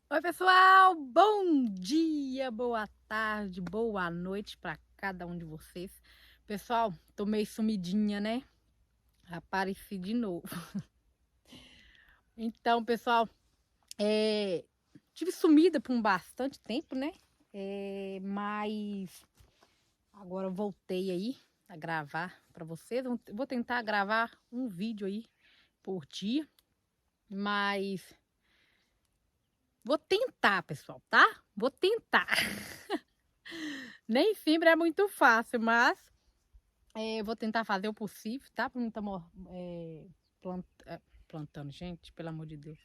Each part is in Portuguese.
Oi, pessoal! Bom dia, boa tarde, boa noite para cada um de vocês. Pessoal, tô meio sumidinha, né? Apareci de novo. Então, pessoal, tive sumida por um bastante tempo, né? Mas agora eu voltei aí a gravar para vocês. Vou tentar gravar um vídeo aí por dia, mas vou tentar, pessoal, tá? Vou tentar. Nem sempre é muito fácil, mas eu vou tentar fazer o possível, tá? Pra não estar plantando, gente, pelo amor de Deus.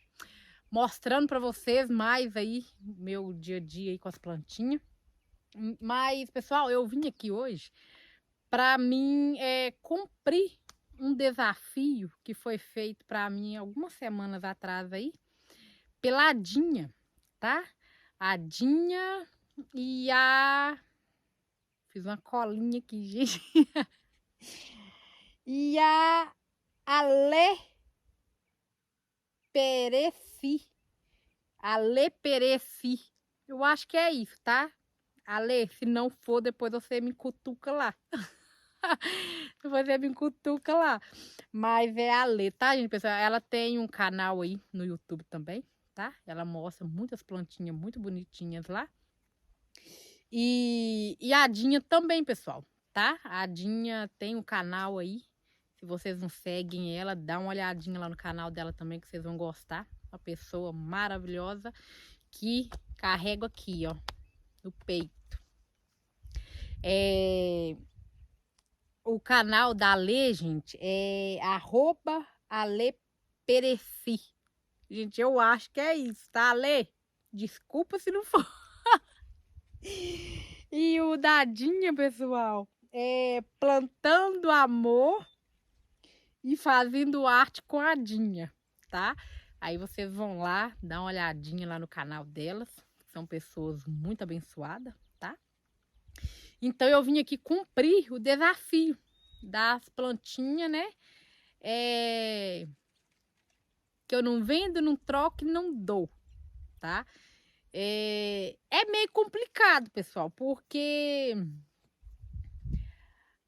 Mostrando pra vocês mais aí meu dia a dia aí com as plantinhas. Mas, pessoal, eu vim aqui hoje pra mim cumprir um desafio que foi feito pra mim algumas semanas atrás aí, pela Dinha, tá? A Dinha e a... Fiz uma colinha aqui, gente. E a Ale Pereci. Ale Pereci. Eu acho que é isso, tá? Ale, se não for, depois você me cutuca lá. Depois você me cutuca lá. Mas é a Ale, tá, gente, pessoal? Ela tem um canal aí no YouTube também, tá? Ela mostra muitas plantinhas muito bonitinhas lá. E a Dinha também, pessoal, tá? A Dinha tem um canal aí. Se vocês não seguem ela, dá uma olhadinha lá no canal dela também, que vocês vão gostar. Uma pessoa maravilhosa que carrego aqui, ó, no peito. O canal da Ale, gente, é @alepereci. Gente, eu acho que é isso, tá, Ale? Desculpa se não for. E o Dadinha, pessoal, é Plantando Amor e Fazendo Arte com a Dinha, tá? Aí vocês vão lá, dá uma olhadinha lá no canal delas. São pessoas muito abençoadas, tá? Então eu vim aqui cumprir o desafio das plantinhas, né? Que eu não vendo, não troco e não dou, tá? É meio complicado, pessoal, porque...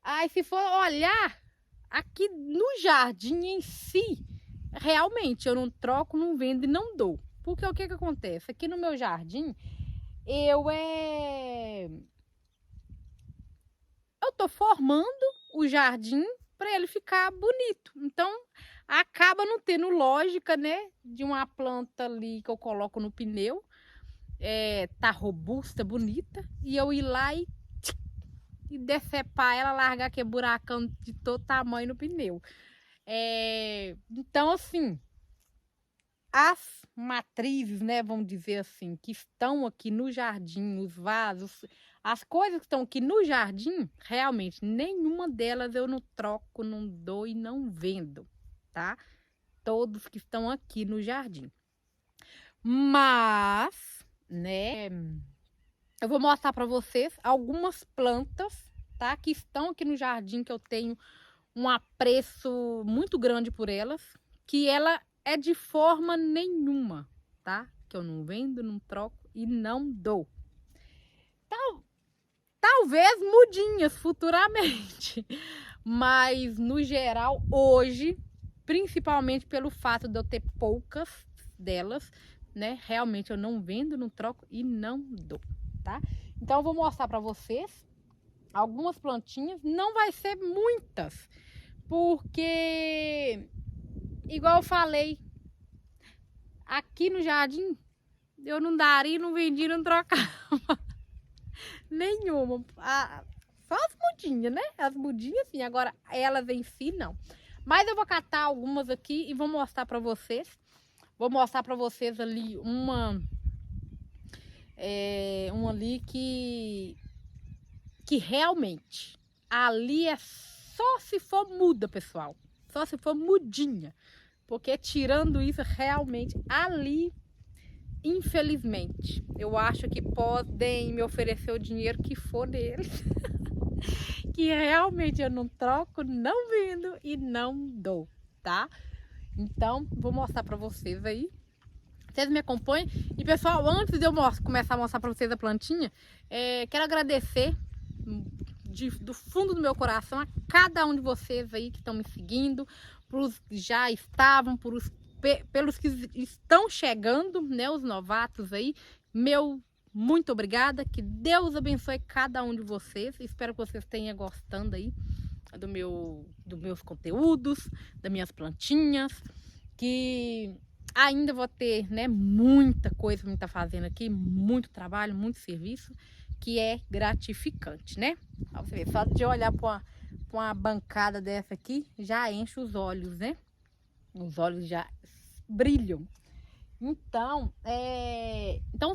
Aí se for olhar aqui no jardim em si, realmente eu não troco, não vendo e não dou. Porque o que que acontece? Aqui no meu jardim, eu eu tô formando o jardim para ele ficar bonito. Então, acaba não tendo lógica, né, de uma planta ali que eu coloco no pneu, tá robusta, bonita, e eu ir lá e decepar ela, largar aquele buracão de todo tamanho no pneu. Então, assim, as matrizes, né, vamos dizer assim, que estão aqui no jardim, os vasos, as coisas que estão aqui no jardim, realmente, nenhuma delas eu não troco, não dou e não vendo, tá? Todos que estão aqui no jardim. Mas, né, eu vou mostrar para vocês algumas plantas, tá? Que estão aqui no jardim, que eu tenho um apreço muito grande por elas, que ela é de forma nenhuma, tá? Que eu não vendo, não troco e não dou. Talvez mudinhas futuramente, mas no geral hoje, principalmente pelo fato de eu ter poucas delas, né? Realmente eu não vendo, não troco e não dou, tá? Então eu vou mostrar para vocês algumas plantinhas, não vai ser muitas, porque igual eu falei, aqui no jardim eu não daria, não vendia, não trocava nenhuma. Só as mudinhas, né? As mudinhas sim, agora elas em si não. Mas eu vou catar algumas aqui e vou mostrar pra vocês. Vou mostrar pra vocês ali uma ali que realmente ali é só se for muda, pessoal. Só se for mudinha. Porque tirando isso, realmente ali, infelizmente, eu acho que podem me oferecer o dinheiro que for deles. Que realmente eu não troco, não vendo e não dou, tá? Então, vou mostrar pra vocês aí. Vocês me acompanhem. E, pessoal, antes de eu começar a mostrar para vocês a plantinha, quero agradecer do fundo do meu coração a cada um de vocês aí que estão me seguindo, pelos que já estavam, pelos que estão chegando, né, os novatos aí. Muito obrigada, que Deus abençoe cada um de vocês. Espero que vocês tenham gostando aí dos meus conteúdos, das minhas plantinhas, que ainda vou ter, né, muita coisa para estar fazendo aqui, muito trabalho, muito serviço, que é gratificante, né? Ó, você vê, só de olhar para uma bancada dessa aqui, já enche os olhos, né? Os olhos já brilham. Então,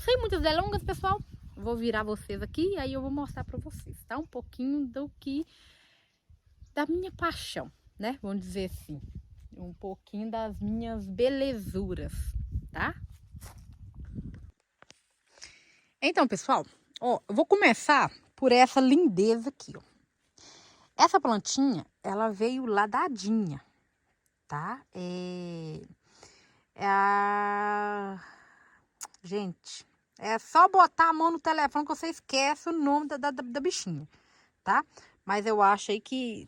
sem muitas delongas, pessoal, vou virar vocês aqui e aí eu vou mostrar para vocês, tá? Um pouquinho da minha paixão, né? Vamos dizer assim, um pouquinho das minhas belezuras, tá? Então, pessoal, ó, eu vou começar por essa lindeza aqui, ó. Essa plantinha, ela veio ladadinha, tá? Gente, é só botar a mão no telefone que você esquece o nome da bichinha, tá? Mas eu acho aí que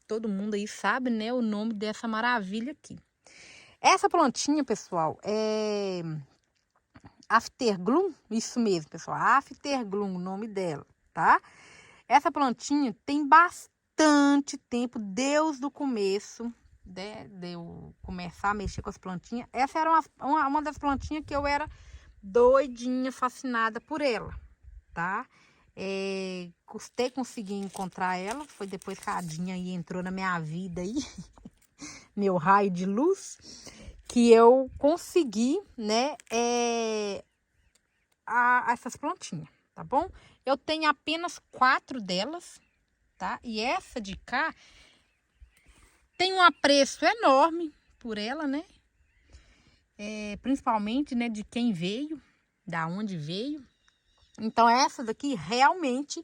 todo mundo aí sabe, né, o nome dessa maravilha aqui. Essa plantinha, pessoal, é Aftergloom, isso mesmo, pessoal, Aftergloom, o nome dela, tá? Essa plantinha tem bastante tempo, desde o começo, de eu começar a mexer com as plantinhas. Essa era uma das plantinhas que eu era doidinha, fascinada por ela, tá? Custei conseguir encontrar ela, foi depois que a Dinha aí entrou na minha vida aí, meu raio de luz, que eu consegui, né, essas plantinhas, tá bom? Eu tenho apenas 4 delas, tá? E essa de cá tem um apreço enorme por ela, né? Principalmente, né, de quem veio, da onde veio. Então, essa daqui realmente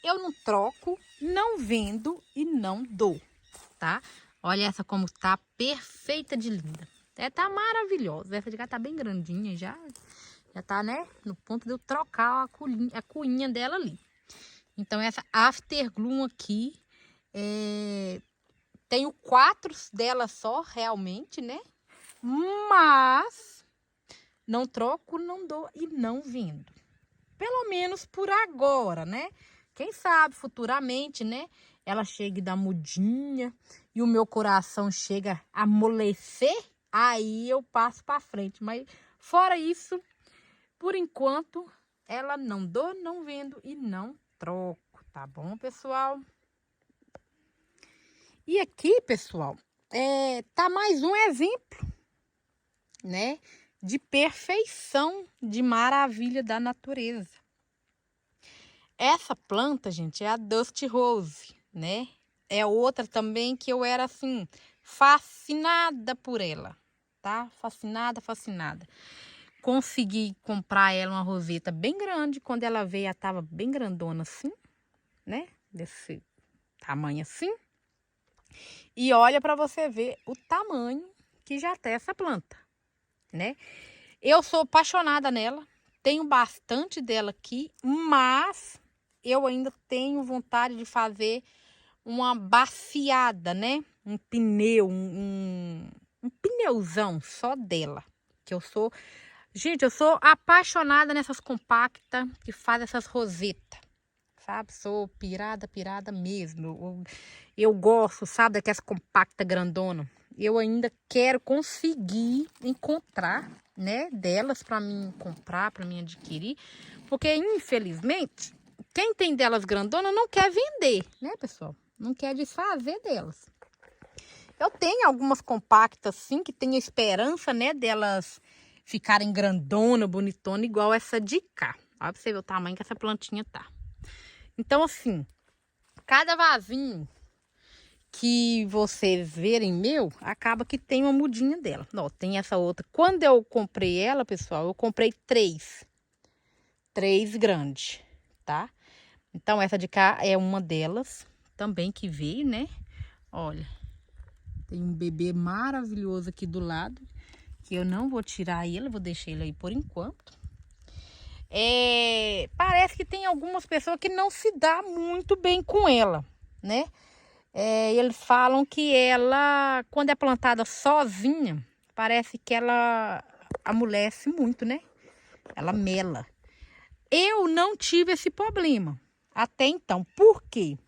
eu não troco, não vendo e não dou, tá? Olha essa como tá perfeita de linda. Tá maravilhosa. Essa de cá tá bem grandinha já tá, né, no ponto de eu trocar a cuinha dela ali. Então, essa Aftergloom aqui, tenho 4 dela só, realmente, né? Mas não troco, não dou e não vendo. Pelo menos por agora, né? Quem sabe futuramente, né? Ela chega e dá mudinha e o meu coração chega a amolecer, aí eu passo para frente. Mas fora isso, por enquanto, ela não dou, não vendo e não troco, tá bom, pessoal? E aqui, pessoal, tá mais um exemplo, né, de perfeição, de maravilha da natureza. Essa planta, gente, é a Dusty Rose, né? É outra também que eu era, assim, fascinada por ela, tá? Fascinada, fascinada. Consegui comprar ela uma roseta bem grande. Quando ela veio, ela tava bem grandona assim, né? Desse tamanho assim. E olha para você ver o tamanho que já tem essa planta, né? Eu sou apaixonada nela, tenho bastante dela aqui, mas eu ainda tenho vontade de fazer uma baciada, né? Um pneu, um pneuzão só dela, que eu sou... Gente, eu sou apaixonada nessas compactas que fazem essas rosetas, sabe? Sou pirada mesmo. Eu gosto, sabe, daquelas compactas grandona. Eu ainda quero conseguir encontrar, né, delas para mim comprar, para mim adquirir. Porque, infelizmente, quem tem delas grandona não quer vender, né, pessoal? Não quer desfazer delas. Eu tenho algumas compactas, sim, que tenho esperança, né, delas ficarem grandona, bonitona, igual essa de cá. Olha pra você ver o tamanho que essa plantinha tá. Então, assim, cada vasinho que vocês verem meu, acaba que tem uma mudinha dela. Ó, tem essa outra. Quando eu comprei ela, pessoal, eu comprei 3. 3 grandes, tá? Então, essa de cá é uma delas também que veio, né? Olha, tem um bebê maravilhoso aqui do lado, que eu não vou tirar ele, vou deixar ele aí por enquanto. Parece que tem algumas pessoas que não se dá muito bem com ela, né? Eles falam que ela, quando é plantada sozinha, parece que ela amolece muito, né? Ela mela. Eu não tive esse problema até então. Por quê?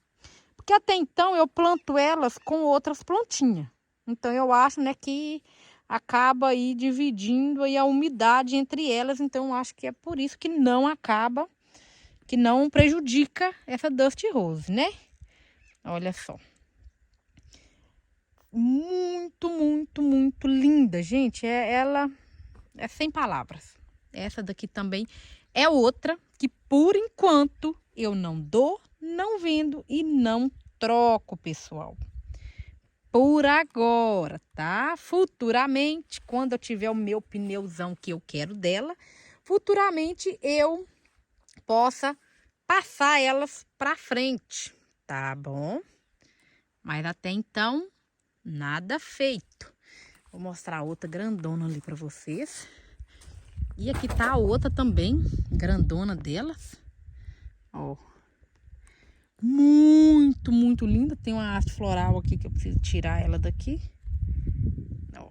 Porque até então eu planto elas com outras plantinhas. Então eu acho, né, que acaba aí dividindo aí a umidade entre elas. Então eu acho que é por isso que não acaba, que não prejudica essa Dusty Rose, né? Olha só. Muito, muito, muito linda, gente. Ela é sem palavras. Essa daqui também é outra que por enquanto eu não dou, não vendo e não troco, pessoal. Por agora, tá? Futuramente, quando eu tiver o meu pneuzão que eu quero dela, futuramente eu possa passar elas para frente, tá bom? Mas até então, nada feito. Vou mostrar a outra grandona ali para vocês. E aqui tá a outra também, grandona delas. Ó. Muito, muito linda. Tem uma haste floral aqui que eu preciso tirar ela daqui. Ó.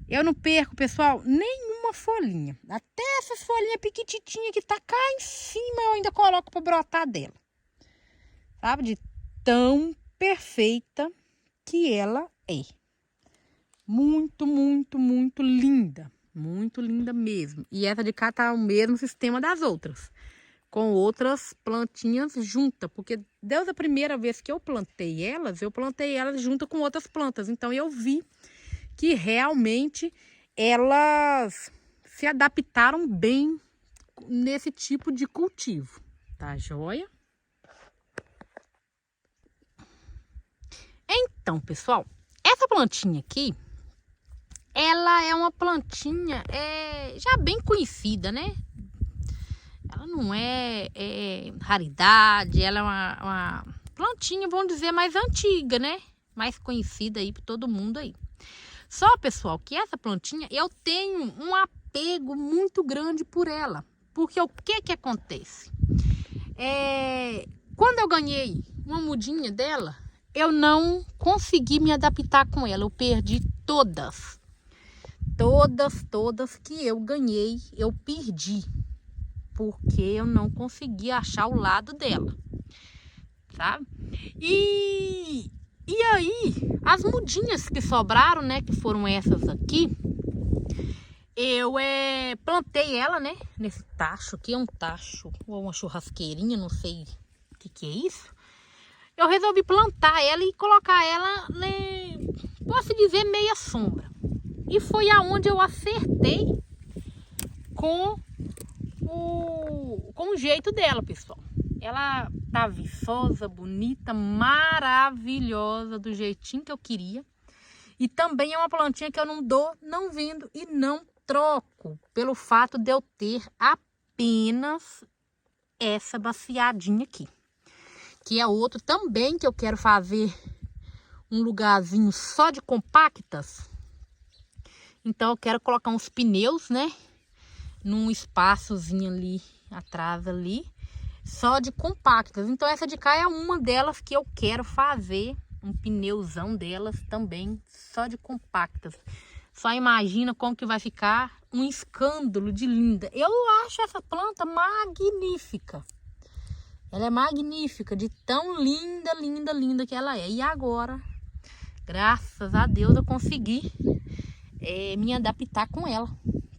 Eu não perco, pessoal, nenhuma folhinha. Até essas folhinhas piquititinhas que tá cá em cima eu ainda coloco para brotar dela. Sabe? De tão perfeita que ela é. Muito, muito, muito linda. Muito linda mesmo. E essa de cá tá o mesmo sistema das outras. Com outras plantinhas juntas. Porque desde a primeira vez que eu plantei elas junto com outras plantas. Então eu vi que realmente elas se adaptaram bem nesse tipo de cultivo. Tá joia? Então, pessoal, essa plantinha aqui, ela é uma plantinha já bem conhecida, né? Ela não é raridade, ela é uma plantinha, vamos dizer, mais antiga, né? Mais conhecida aí por todo mundo aí. Só, pessoal, que essa plantinha, eu tenho um apego muito grande por ela. Porque o que acontece? Quando eu ganhei uma mudinha dela, eu não consegui me adaptar com ela. Eu perdi todas. Todas que eu ganhei, eu perdi. Porque eu não consegui achar o lado dela. Sabe? E aí, as mudinhas que sobraram, né? Que foram essas aqui. Eu plantei ela, né? Nesse tacho aqui. É um tacho ou uma churrasqueirinha, não sei o que é isso. Eu resolvi plantar ela e colocar ela, né, posso dizer, meia sombra. E foi aonde eu acertei com o jeito dela, pessoal. Ela tá viçosa, bonita, maravilhosa, do jeitinho que eu queria. E também é uma plantinha que eu não dou, não vendo e não troco, pelo fato de eu ter apenas essa baciadinha aqui. Que é outro também que eu quero fazer um lugarzinho só de compactas. Então eu quero colocar uns pneus, né? Num espaçozinho ali atrás ali, só de compactas. Então essa de cá é uma delas que eu quero fazer, um pneuzão delas também, só de compactas. Só imagina como que vai ficar um escândalo de linda. Eu acho essa planta magnífica. Ela é magnífica, de tão linda, linda, linda que ela é. E agora, graças a Deus, eu consegui me adaptar com ela.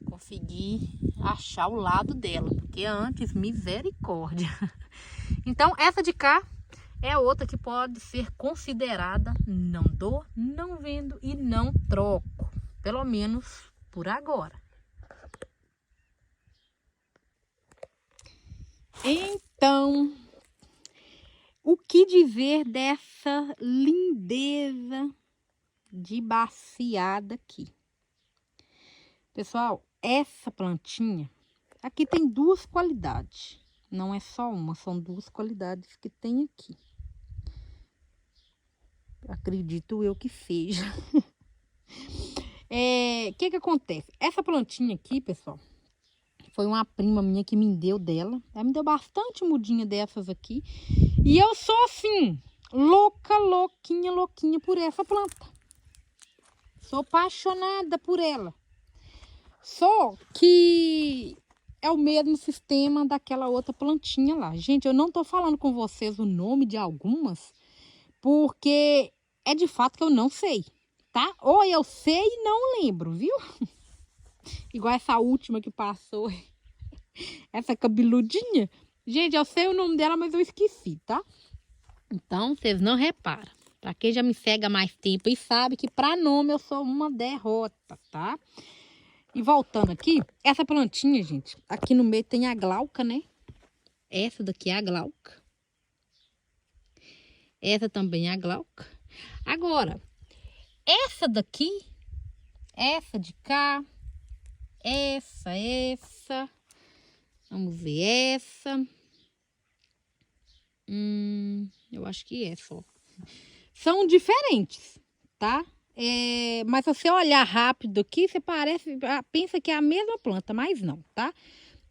Consegui achar o lado dela, porque antes, misericórdia. Então, essa de cá é outra que pode ser considerada não dou, não vendo e não troco. Pelo menos por agora. Então, o que dizer dessa lindeza de baciada aqui? Pessoal, essa plantinha aqui tem duas qualidades. Não é só uma, são duas qualidades que tem aqui. Acredito eu que seja. Que acontece? Essa plantinha aqui, pessoal, foi uma prima minha que me deu dela. Ela me deu bastante mudinha dessas aqui. E eu sou assim, louquinha por essa planta. Sou apaixonada por ela. Só que é o mesmo sistema daquela outra plantinha lá. Gente, eu não tô falando com vocês o nome de algumas, porque é de fato que eu não sei, tá? Ou eu sei e não lembro, viu? Igual essa última que passou, essa cabeludinha. Gente, eu sei o nome dela, mas eu esqueci, tá? Então, vocês não reparam. Pra quem já me segue há mais tempo e sabe que pra nome eu sou uma derrota, tá? E voltando aqui, essa plantinha, gente, aqui no meio tem a glauca, né? Essa daqui é a glauca. Essa também é a glauca. Agora, essa daqui, essa de cá, essa. Vamos ver essa. Eu acho que essa, ó. São diferentes, tá? Mas se você olhar rápido aqui, você pensa que é a mesma planta, mas não, tá?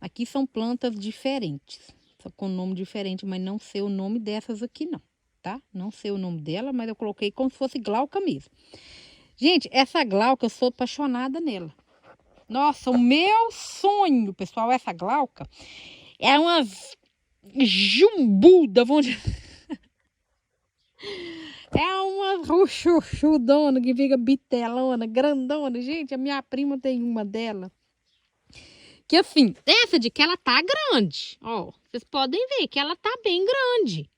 Aqui são plantas diferentes, só com nome diferente, mas não sei o nome dessas aqui não, tá? Não sei o nome dela, mas eu coloquei como se fosse glauca mesmo. Gente, essa glauca, eu sou apaixonada nela. Nossa, o meu sonho, pessoal, essa glauca é umas jumbuda, vamos dizer. É uma ruchuchudona que fica bitelona, grandona. Gente, a minha prima tem uma dela. Que assim, essa de que ela tá grande. Ó, vocês podem ver que ela tá bem grande.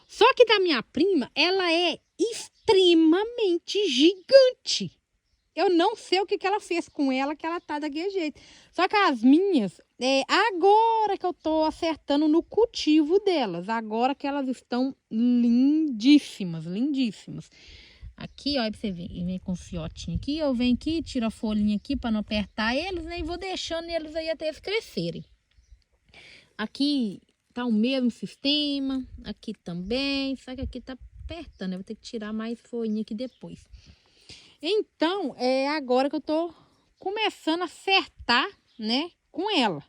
Só que da minha prima, ela é extremamente gigante. Eu não sei o que ela fez com ela, que ela tá daquele jeito. Só que as minhas, agora que eu tô acertando no cultivo delas. Agora que elas estão lindíssimas. Aqui, ó, pra você ver, vem com o fiotinho aqui. Eu venho aqui, tiro a folhinha aqui pra não apertar eles, né? E vou deixando eles aí até eles crescerem. Aqui tá o mesmo sistema. Aqui também. Só que aqui tá apertando. Eu vou ter que tirar mais folhinha aqui depois. Então, é agora que eu tô começando a acertar, né, com ela.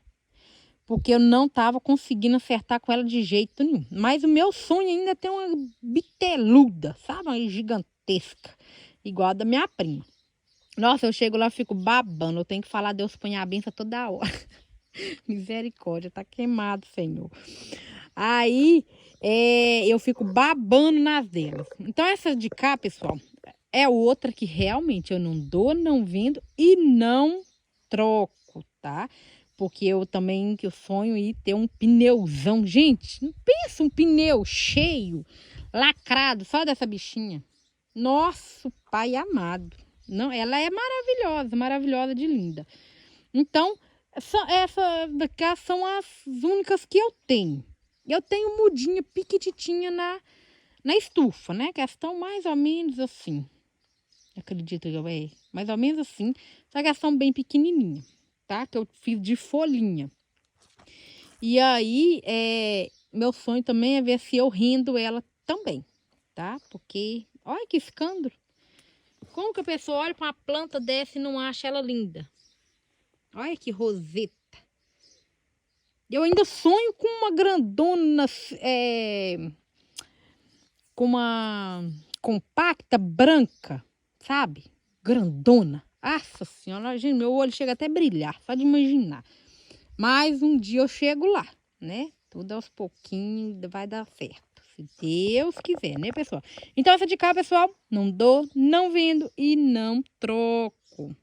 Porque eu não tava conseguindo acertar com ela de jeito nenhum. Mas o meu sonho ainda é ter uma biteluda, sabe? Uma gigantesca, igual a da minha prima. Nossa, eu chego lá e fico babando. Eu tenho que falar Deus põe a benção toda hora. Misericórdia, tá queimado, Senhor. Aí, eu fico babando nas delas. Então, essa de cá, pessoal, é outra que realmente eu não dou, não vendo e não troco, tá? Porque eu também que eu sonho em ter um pneuzão. Gente, não pensa um pneu cheio, lacrado, só dessa bichinha. Nosso pai amado. Não, ela é maravilhosa de linda. Então, essa daqui são as únicas que eu tenho. Eu tenho mudinha piquititinha na estufa, né? Que elas estão mais ou menos assim. Acredito que é mais ou menos assim. Só que elas são bem pequenininhas, tá? Que eu fiz de folhinha. E aí, meu sonho também é ver se eu rendo ela também, tá? Porque, olha que escândalo. Como que a pessoa olha para uma planta dessa e não acha ela linda? Olha que roseta. Eu ainda sonho com uma grandona, com uma compacta branca, sabe? Grandona. Nossa senhora, gente, meu olho chega até a brilhar, só de imaginar. Mas um dia eu chego lá, né? Tudo aos pouquinhos vai dar certo. Se Deus quiser, né, pessoal? Então, essa de cá, pessoal, não dou, não vendo e não troco.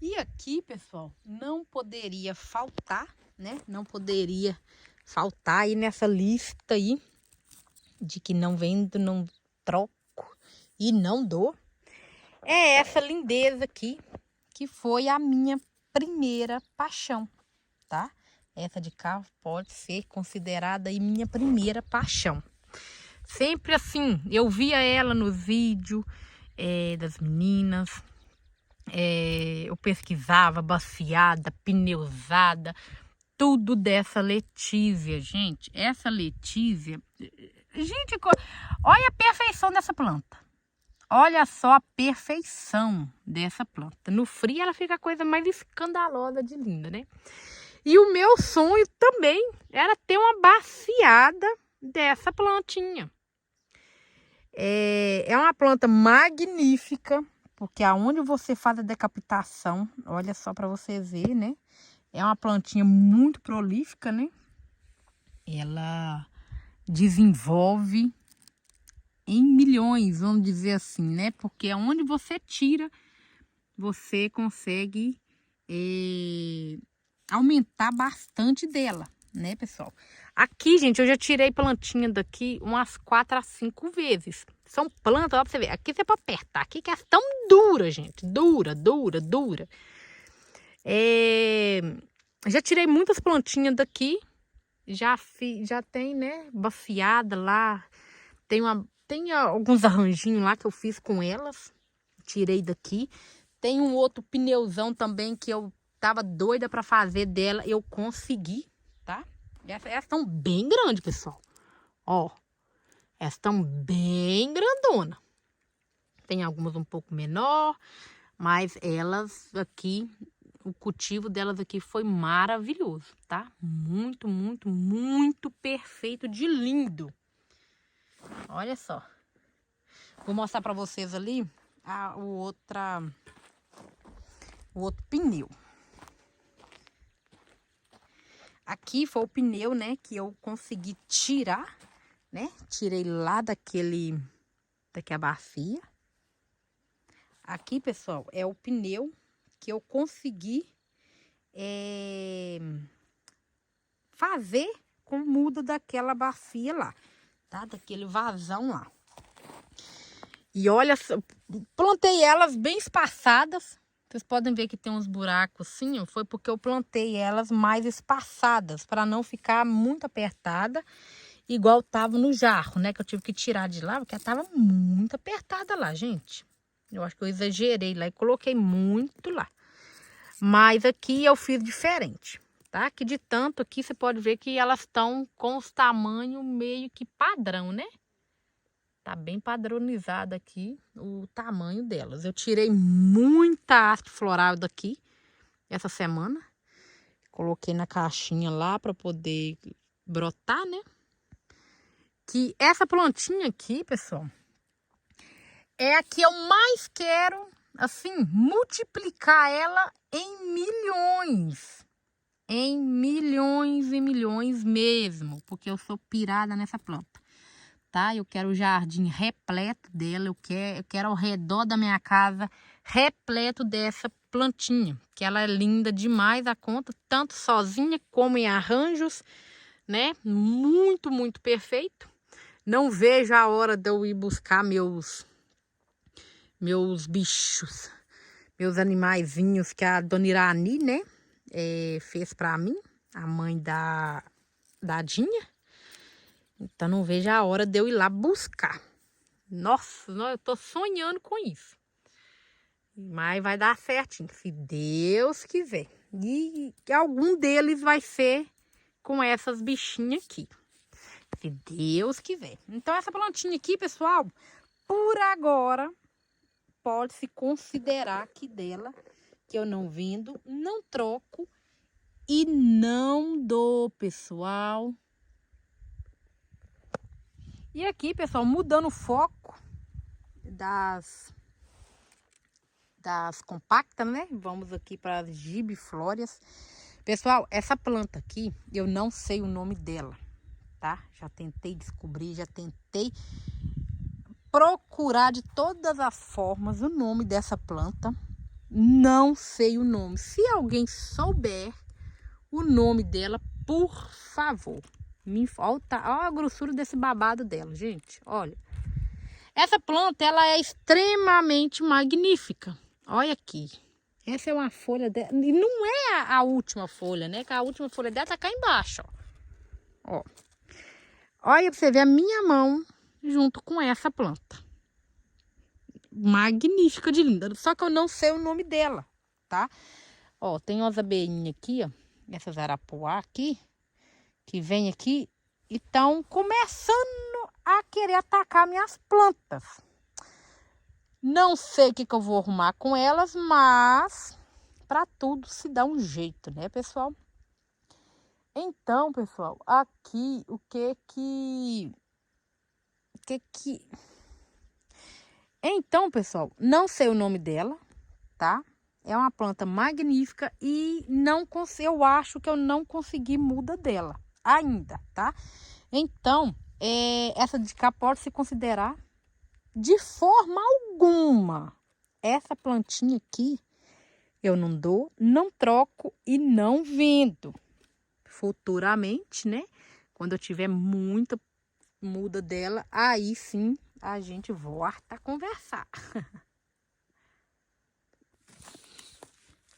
E aqui, pessoal, não poderia faltar, né? Não poderia faltar aí nessa lista aí de que não vendo, não troco e não dou. É essa lindeza aqui, que foi a minha primeira paixão, tá? Essa de cá pode ser considerada aí minha primeira paixão. Sempre assim, eu via ela nos vídeos das meninas. Eu pesquisava baciada, pneusada, tudo dessa Letícia, gente. Essa Letícia, gente, olha a perfeição dessa planta. Olha só a perfeição dessa planta. No frio ela fica a coisa mais escandalosa de linda, né? E o meu sonho também era ter uma baciada dessa plantinha. É uma planta magnífica, porque aonde você faz a decapitação, olha só para você ver, né? É uma plantinha muito prolífica, né? Ela desenvolve em milhões, vamos dizer assim, né? Porque aonde você tira, você consegue aumentar bastante dela, né, pessoal? Aqui, gente, eu já tirei plantinha daqui umas 4 a 5 vezes. São plantas, ó, pra você ver. Aqui você pode apertar. Aqui que é tão dura, gente. Dura, dura, dura. Já tirei muitas plantinhas daqui. Já tem, né, baciada lá. Tem alguns arranjinhos lá que eu fiz com elas. Tirei daqui. Tem um outro pneuzão também que eu tava doida pra fazer dela. Eu consegui, tá? Essas estão bem grandes, pessoal. Ó, essas estão bem grandona. Tem algumas um pouco menor, mas elas aqui, o cultivo delas aqui foi maravilhoso, tá? Muito, muito, muito perfeito de lindo. Olha só. Vou mostrar pra vocês ali o outro pneu. Aqui foi o pneu, né, que eu consegui tirar, né? Tirei lá daquela bacia. Aqui, pessoal, é o pneu que eu consegui fazer com muda daquela bacia lá, tá? Daquele vazão lá. E olha, plantei elas bem espaçadas. Vocês podem ver que tem uns buracos assim, foi porque eu plantei elas mais espaçadas, para não ficar muito apertada, igual tava no jarro, né? Que eu tive que tirar de lá, porque ela tava muito apertada lá, gente. Eu acho que eu exagerei lá e coloquei muito lá. Mas aqui eu fiz diferente, tá? Que de tanto aqui você pode ver que elas estão com os tamanhos meio que padrão, né? Tá bem padronizado aqui o tamanho delas. Eu tirei muita haste floral daqui essa semana. Coloquei na caixinha lá para poder brotar, né? Que essa plantinha aqui, pessoal, é a que eu mais quero, assim, multiplicar ela em milhões. Em milhões e milhões mesmo, porque eu sou pirada nessa planta. Tá? Eu quero o jardim repleto dela, eu quero ao redor da minha casa repleto dessa plantinha, que ela é linda demais a conta, tanto sozinha como em arranjos, né? Muito, muito perfeito. Não vejo a hora de eu ir buscar meus bichos, meus animaizinhos que a dona Irani, né, fez pra mim, a mãe da Dinha. Então, não vejo a hora de eu ir lá buscar. Nossa, eu tô sonhando com isso. Mas vai dar certinho, se Deus quiser. E algum deles vai ser com essas bichinhas aqui. Se Deus quiser. Então, essa plantinha aqui, pessoal, por agora, pode-se considerar que dela, que eu não vendo, não troco e não dou, pessoal. E aqui, pessoal, mudando o foco das compactas, né? Vamos aqui para as gibiflóreas. Pessoal, essa planta aqui, eu não sei o nome dela, tá? Já tentei descobrir, já tentei procurar de todas as formas o nome dessa planta. Não sei o nome. Se alguém souber o nome dela, por favor, me falta. Olha a grossura desse babado dela, gente. Olha. Essa planta, ela é extremamente magnífica. Olha aqui. Essa é uma folha dela. E não é a última folha, né? Que a última folha dela tá cá embaixo, ó. Olha pra você ver a minha mão junto com essa planta. Magnífica de linda. Só que eu não sei o nome dela, tá? Ó, tem umas abelhinhas aqui, ó. Essas arapuá aqui. Que vem aqui e estão começando a querer atacar minhas plantas. Não sei o que eu vou arrumar com elas, mas para tudo se dá um jeito, né, pessoal? Então, pessoal, aqui o que que... Então, pessoal, não sei o nome dela, tá? É uma planta magnífica e eu acho que eu não consegui muda dela ainda, tá? Então, essa de cá pode se considerar de forma alguma. Essa plantinha aqui eu não dou, não troco e não vendo. Futuramente, né? Quando eu tiver muita muda dela, aí sim a gente volta a conversar.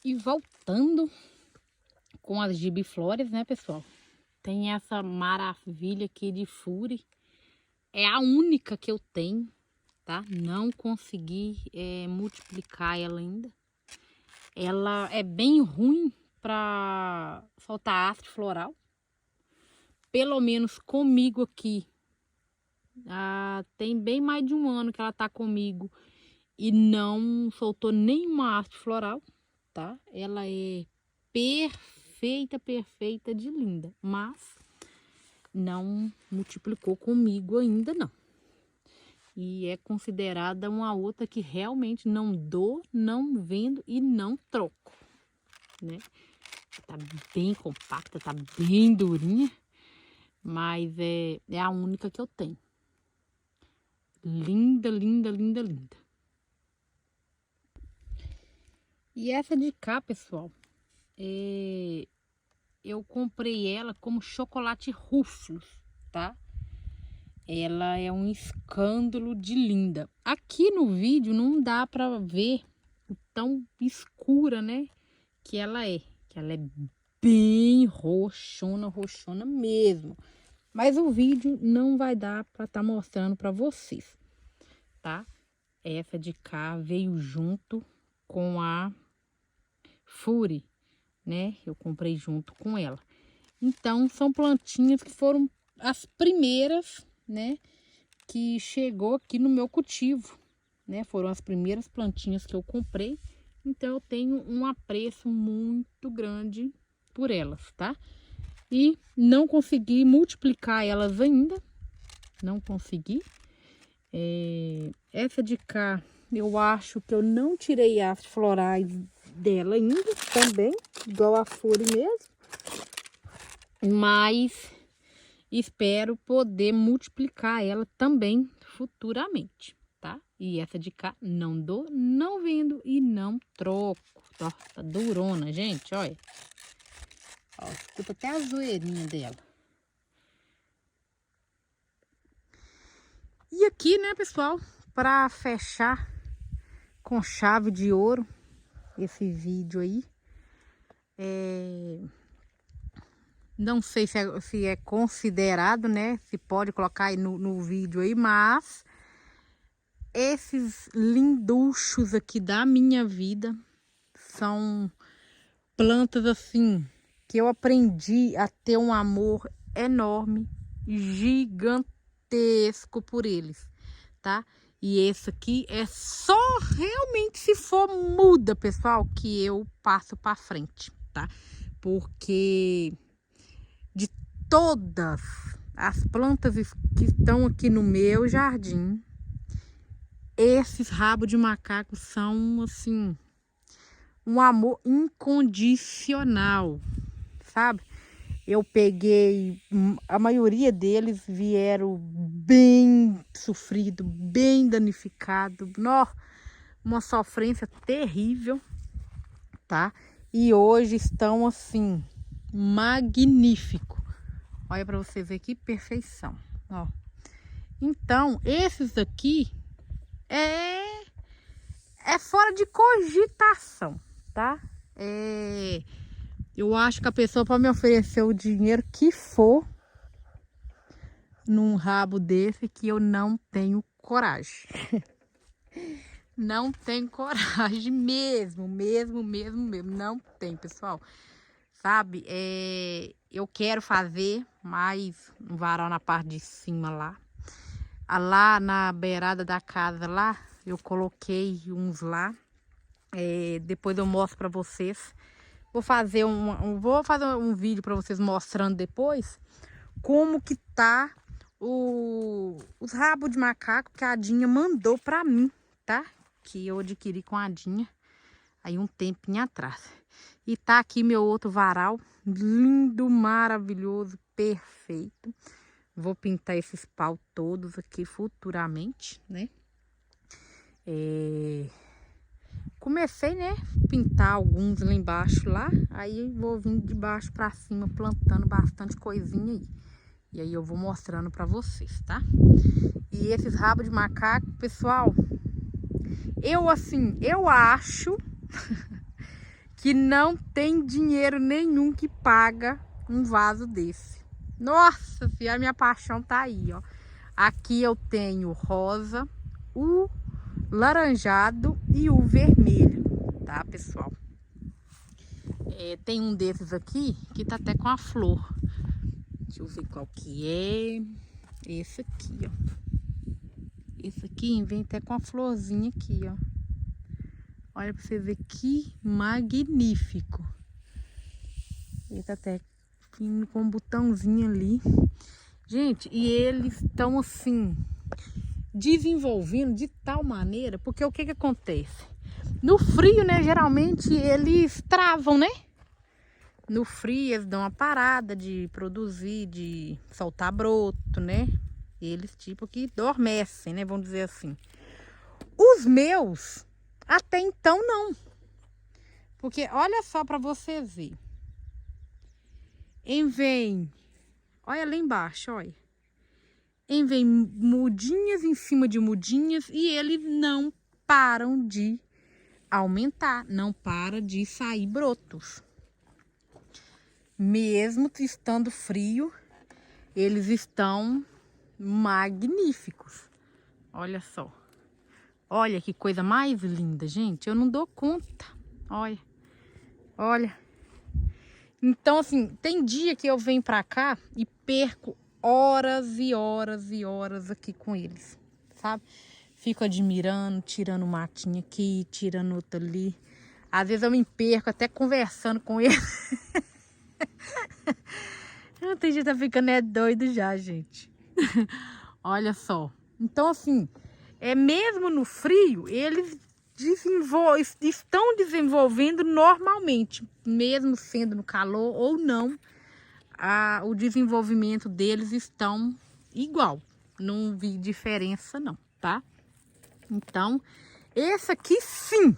E voltando com as gibiflores, né, pessoal? Tem essa maravilha aqui de Fury. É a única que eu tenho, tá? Não consegui multiplicar ela ainda. Ela é bem ruim para soltar haste floral. Pelo menos comigo aqui. Tem bem mais de 1 ano que ela tá comigo e não soltou nenhuma haste floral, tá? Ela é perfeita, perfeita de linda, mas não multiplicou comigo ainda não. E é considerada uma outra que realmente não dou, não vendo e não troco, né? Tá bem compacta, tá bem durinha, mas é a única que eu tenho. Linda, linda, linda, linda. E essa de cá, pessoal, eu comprei ela como chocolate Ruffles, tá? Ela é um escândalo de linda. Aqui no vídeo não dá pra ver o tão escura, né? Que ela é. Que ela é bem roxona, roxona mesmo. Mas o vídeo não vai dar pra estar mostrando pra vocês, tá? Essa de cá veio junto com a Fury, né? Eu comprei junto com ela. Então, são plantinhas que foram as primeiras, né? Que chegou aqui no meu cultivo, né? Foram as primeiras plantinhas que eu comprei. Então, eu tenho um apreço muito grande por elas, tá? E não consegui multiplicar elas ainda. Não consegui. Essa de cá, eu acho que eu não tirei as florais dela ainda, também, igual a Fury mesmo. Mas espero poder multiplicar ela também futuramente, tá? E essa de cá não dou, não vendo e não troco. Ó, tá durona, gente, olha. Ó, desculpa até a zoeirinha dela. E aqui, né, pessoal, para fechar com chave de ouro esse vídeo aí, não sei se é considerado, né, se pode colocar aí no vídeo aí, mas esses linduchos aqui da minha vida são plantas assim que eu aprendi a ter um amor enorme, gigantesco por eles, tá? E esse aqui é só realmente se for muda, pessoal, que eu passo para frente, tá? Porque de todas as plantas que estão aqui no meu jardim, esses rabos de macaco são assim um amor incondicional, sabe? Eu peguei, a maioria deles vieram bem sofrido, bem danificado, uma sofrência terrível, tá? E hoje estão assim, magnífico. Olha para você ver que perfeição, ó. Então, esses aqui é fora de cogitação, tá? Eu acho que a pessoa pode me oferecer o dinheiro que for num rabo desse que eu não tenho coragem. Não tenho coragem mesmo. Não tem, pessoal. Sabe? Eu quero fazer mais um varal na parte de cima lá. Lá na beirada da casa lá, Eu coloquei uns lá. Depois eu mostro pra vocês. Vou fazer um vídeo pra vocês mostrando depois como que tá os rabos de macaco que a Dinha mandou pra mim, tá? Que eu adquiri com a Dinha aí um tempinho atrás. E tá aqui meu outro varal, lindo, maravilhoso, perfeito. Vou pintar esses pau todos aqui futuramente, né? Comecei, né, pintar alguns lá embaixo lá, aí vou vir de baixo pra cima plantando bastante coisinha aí. E aí eu vou mostrando pra vocês, tá? E esses rabos de macaco, pessoal, eu acho que não tem dinheiro nenhum que paga um vaso desse. Nossa, a minha paixão tá aí, ó. Aqui eu tenho o rosa, o laranjado e o vermelho, tá, pessoal? Tem um desses aqui que tá até com a flor. Deixa eu ver qual que é. Esse aqui, ó. Esse aqui vem até com a florzinha aqui, ó. Olha pra você ver que magnífico. Ele tá até com um botãozinho ali. Gente, e eles estão assim, desenvolvendo de tal maneira, porque o que que acontece? No frio, né, geralmente eles travam, né? No frio eles dão uma parada de produzir, de soltar broto, né? Eles tipo que adormecem, né, vamos dizer assim. Os meus, até então não. Porque olha só para você ver. Olha lá embaixo, olha. Vem mudinhas em cima de mudinhas e eles não param de aumentar, não para de sair brotos. Mesmo estando frio, eles estão magníficos. Olha só. Olha que coisa mais linda, gente. Eu não dou conta. Olha. Olha. Então, assim, tem dia que eu venho pra cá e perco horas e horas e horas aqui com eles, sabe? Fico admirando, tirando matinho aqui, tirando outro ali. Às vezes eu me perco até conversando com eles. Tem gente que tá ficando doido já, gente. Olha só. Então, assim, mesmo no frio, eles estão desenvolvendo normalmente, mesmo sendo no calor ou não, o desenvolvimento deles estão igual. Não vi diferença não, tá? Então, esse aqui sim,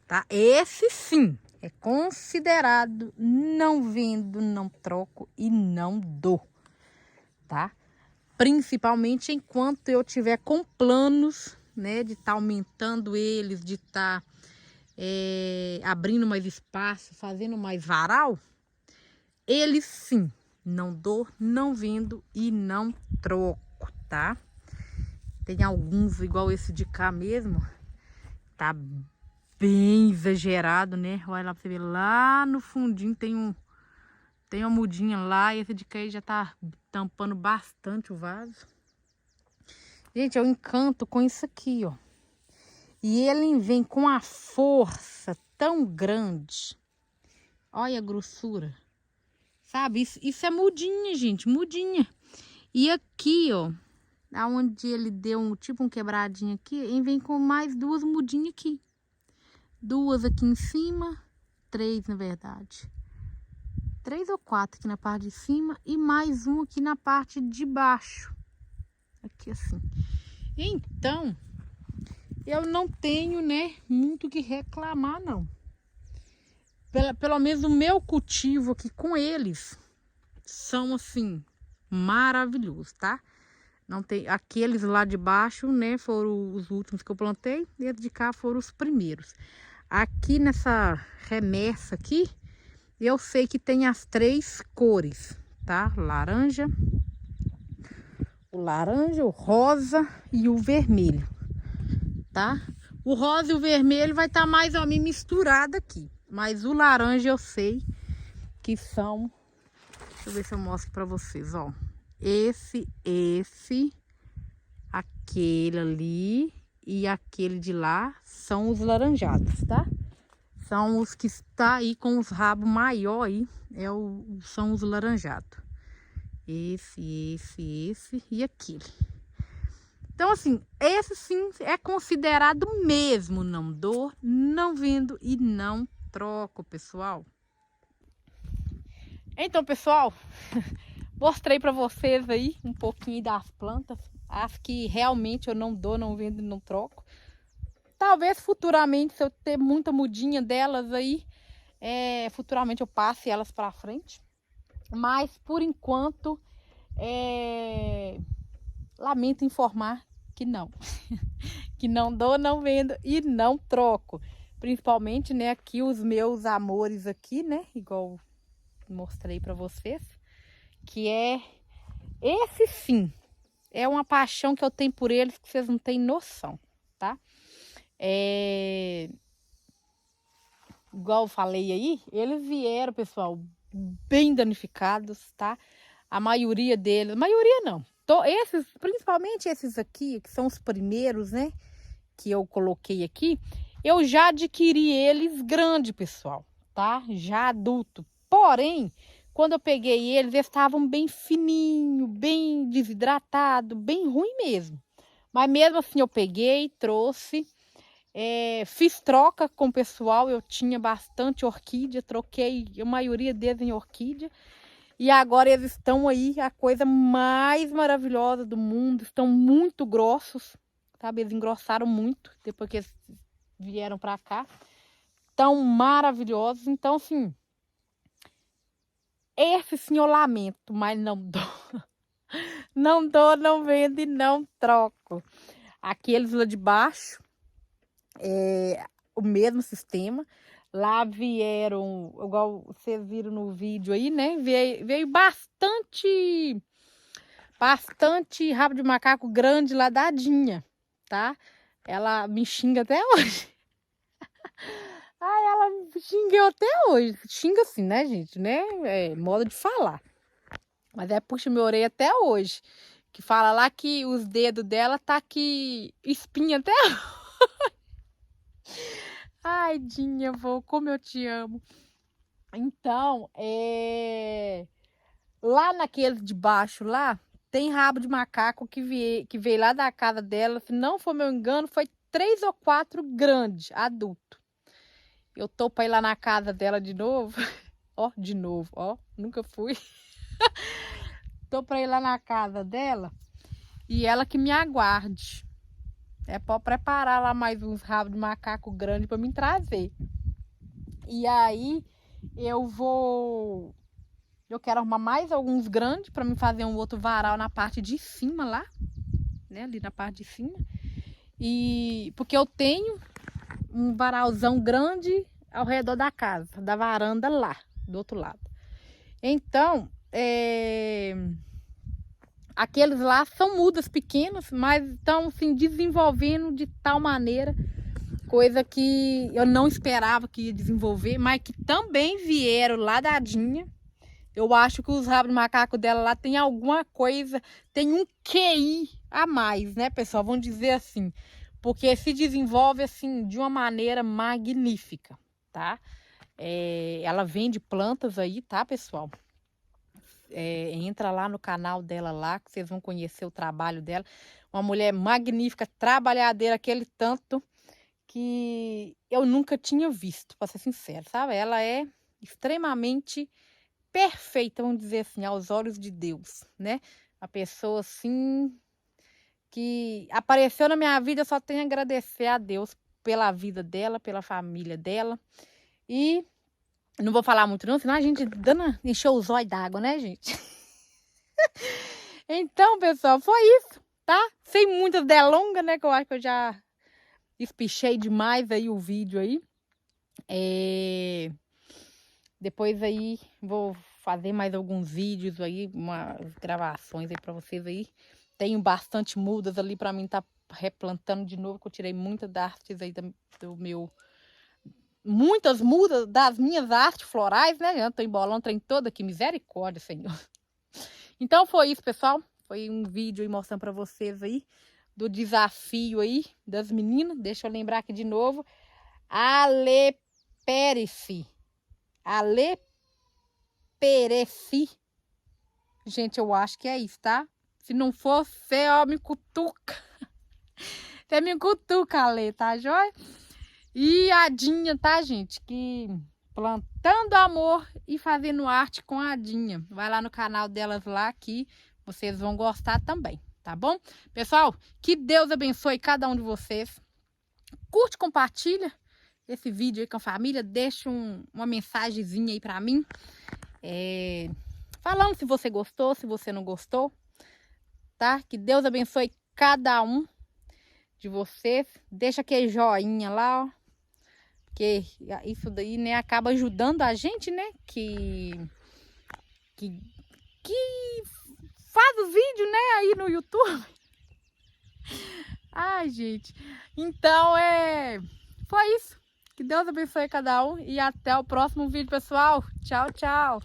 tá? Esse sim é considerado não vendo, não troco e não dou, tá? Principalmente enquanto eu tiver com planos, né, de estar aumentando eles, de estar abrindo mais espaço, fazendo mais varal, eles sim, não dou, não vendo e não troco, tá? Tem alguns igual esse de cá mesmo, tá bem exagerado, né? Olha lá pra você ver, lá no fundinho tem uma mudinha lá e esse de cá aí já tá tampando bastante o vaso. Gente, eu encanto com isso aqui, ó. E ele vem com a força tão grande. Olha a grossura. Sabe? Isso é mudinha, gente, mudinha. E aqui, ó, aonde ele deu tipo um quebradinho aqui, ele vem com mais duas mudinhas aqui. Duas aqui em cima, 3 na verdade. 3 ou 4 aqui na parte de cima e mais um aqui na parte de baixo. Aqui assim. Então, eu não tenho, né, muito o que reclamar, não. Pelo menos o meu cultivo aqui com eles são, assim, maravilhosos, tá? Não tem, aqueles lá de baixo, né, foram os últimos que eu plantei. E de cá foram os primeiros. Aqui nessa remessa aqui, eu sei que tem as 3 cores, tá? Laranja, o rosa e o vermelho, tá? O rosa e o vermelho vai estar mais ou menos misturado aqui. Mas o laranja eu sei que são... Deixa eu ver se eu mostro pra vocês, ó. Esse, aquele ali e aquele de lá são os laranjados, tá? São os que está aí com os rabos maior aí, são os laranjados. Esse e aquele. Então, assim, esse sim é considerado mesmo não dou, não vendo e não troco, pessoal. Então, pessoal, mostrei para vocês aí um pouquinho das plantas. As que realmente eu não dou, não vendo e não troco. Talvez futuramente, se eu ter muita mudinha delas aí, futuramente eu passe elas para frente. Mas, por enquanto, lamento informar que não. Que não dou, não vendo e não troco. Principalmente, né, aqui os meus amores aqui, né, igual mostrei para vocês, que esse sim, é uma paixão que eu tenho por eles que vocês não têm noção, tá? Igual eu falei aí, eles vieram, pessoal, bem danificados, tá? A maioria deles, maioria não, principalmente esses aqui, que são os primeiros, né, que eu coloquei aqui, eu já adquiri eles grande, pessoal, tá? Já adulto. Porém, quando eu peguei eles estavam bem fininho, bem desidratado, bem ruim mesmo. Mas mesmo assim eu peguei, trouxe, fiz troca com o pessoal, eu tinha bastante orquídea, troquei a maioria deles em orquídea. E agora eles estão aí, a coisa mais maravilhosa do mundo, estão muito grossos, sabe? Eles engrossaram muito depois que eles vieram para cá. Tão maravilhosos. Então, assim, esse sim eu lamento, mas não dou. Não dou, não vendo e não troco. Aqueles lá de baixo, o mesmo sistema. Lá vieram, igual vocês viram no vídeo aí, né? Veio bastante rabo de macaco grande lá da Dinha, tá? Ela me xinga até hoje. Ai, ela me xinga até hoje. Xinga assim, né, gente? Né? É modo de falar. Mas puxa minha orelha até hoje. Que fala lá que os dedos dela tá aqui espinha até hoje. Ai, Dinha, vô, como eu te amo. Então, lá naquele de baixo lá, tem rabo de macaco que veio lá da casa dela. Se não for meu engano, foi 3 ou 4 grandes, adulto. Eu tô pra ir lá na casa dela de novo. Ó, de novo, ó. Nunca fui. Tô pra ir lá na casa dela. E ela que me aguarde. É pra preparar lá mais uns rabos de macaco grande pra me trazer. E aí, eu quero arrumar mais alguns grandes pra me fazer um outro varal na parte de cima lá. Né? Ali na parte de cima. E porque eu tenho um varalzão grande ao redor da casa, da varanda lá, do outro lado. Então, aqueles lá são mudas pequenas, mas estão assim, desenvolvendo de tal maneira, coisa que eu não esperava que ia desenvolver, mas que também vieram lá da Dinha. Eu acho que os rabos de macaco dela lá tem alguma coisa, tem um QI a mais, né, pessoal? Vamos dizer assim. Porque se desenvolve assim de uma maneira magnífica, tá? Ela vende plantas aí, tá, pessoal? Entra lá no canal dela lá, que vocês vão conhecer o trabalho dela. Uma mulher magnífica, trabalhadeira, aquele tanto que eu nunca tinha visto, para ser sincera, sabe? Ela é extremamente perfeita, vamos dizer assim, aos olhos de Deus, né? A pessoa assim que apareceu na minha vida, eu só tenho a agradecer a Deus pela vida dela, pela família dela. E não vou falar muito não, senão a gente encheu os olhos d'água, né, gente? Então, pessoal, foi isso, tá? Sem muitas delongas, né, que eu acho que eu já espichei demais aí o vídeo aí. Depois aí vou fazer mais alguns vídeos aí, umas gravações aí pra vocês aí. Tenho bastante mudas ali pra mim tá replantando de novo, que eu tirei muitas hastes aí do meu... Muitas mudas das minhas hastes florais, né? Eu tô embolando o trem todo aqui, misericórdia, Senhor. Então foi isso, pessoal. Foi um vídeo aí mostrando pra vocês aí do desafio aí das meninas. Deixa eu lembrar aqui de novo. Alepereci. Alepereci. Gente, eu acho que é isso, tá? Se não for, você, ó, me cutuca. Você me cutuca, Ale, tá joia? E a Dinha, tá, gente? Que plantando amor e fazendo arte com a Dinha. Vai lá no canal delas lá que vocês vão gostar também, tá bom? Pessoal, que Deus abençoe cada um de vocês. Curte, compartilha esse vídeo aí com a família. Deixa uma mensagenzinha aí pra mim. Falando se você gostou, se você não gostou, tá? Que Deus abençoe cada um de vocês. Deixa aquele joinha lá, ó. Porque isso daí, né, acaba ajudando a gente, né? Que faz o vídeo, né, aí no YouTube. Ai, gente. Então, foi isso. Que Deus abençoe cada um e até o próximo vídeo, pessoal. Tchau, tchau.